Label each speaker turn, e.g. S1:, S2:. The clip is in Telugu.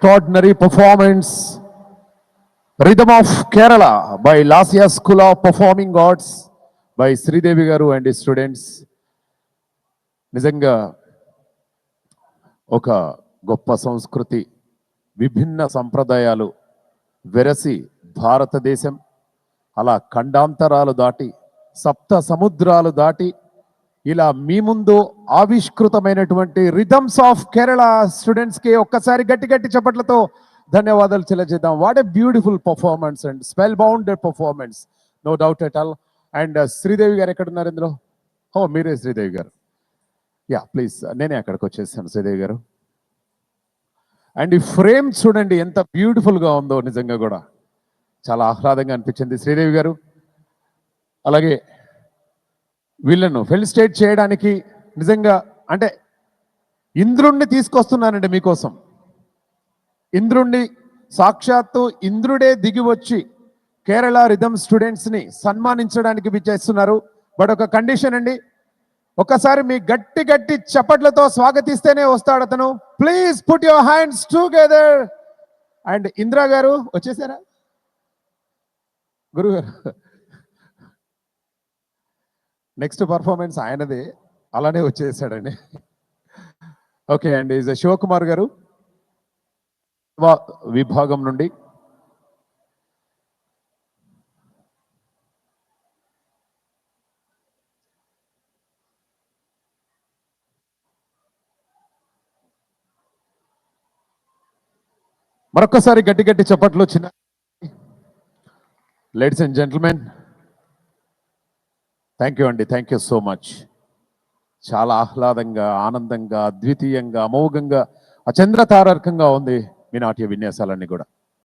S1: extraordinary performance, Rhythm of Kerala by Lasya School of Performing Arts by Sridevi Garu and his students. నిజంగా ఒక గొప్ప సంస్కృతి, విభిన్న సంప్రదాయాలు వెరసి భారతదేశం అలా ఖండాంతరాలు దాటి సప్త సముద్రాలు దాటి ఇలా మీ ముందు ఆవిష్కృతమైనటువంటి రిథమ్స్ ఆఫ్ కేరళ స్టూడెంట్స్కి ఒక్కసారి గట్టి గట్టి చప్పట్లతో ధన్యవాదాలు చెల్లించేద్దాం. What a beautiful performance and spell bounded performance, no doubt at all. And Sridevi garu ఎక్కడున్నారు ఇందులో? ఓ మీరే శ్రీదేవి గారు. యా ప్లీజ్, నేనే అక్కడికి వచ్చేసాను శ్రీదేవి గారు. అండ్ ఈ ఫ్రేమ్ చూడండి ఎంత బ్యూటిఫుల్గా ఉందో, నిజంగా కూడా చాలా ఆహ్లాదంగా అనిపించింది శ్రీదేవి గారు. అలాగే వీళ్ళను ఫెలిసిటేట్ చేయడానికి నిజంగా అంటే ఇంద్రుణ్ణి తీసుకొస్తున్నానండి మీకోసం. ఇంద్రుణ్ణి సాక్షాత్తు ఇంద్రుడే దిగి వచ్చి కేరళ రిథమ్ స్టూడెంట్స్ని సన్మానించడానికి విచ్చేస్తున్నారు. బట్ ఒక కండిషన్ అండి, ఒకసారి మీ గట్టి గట్టి చప్పట్లతో స్వాగతిస్తేనే వస్తాడు అతను. Please put your hands together. And Indra గారు వచ్చేసారా? గురుగారు నెక్స్ట్ పర్ఫార్మెన్స్ ఆయనదే, అలానే వచ్చేసాడండి. ఓకే అండి, శివకుమార్ గారు విభాగం నుండి. మరొకసారి గట్టి గట్టి చప్పట్లు వచ్చిన ladies and gentlemen, thank you అండి, థ్యాంక్ యూ సో మచ్. చాలా ఆహ్లాదంగా, ఆనందంగా, అద్వితీయంగా, అమోఘంగా, అచంద్రతారకంగా ఉంది మీ నాట్య విన్యాసాలన్నీ కూడా.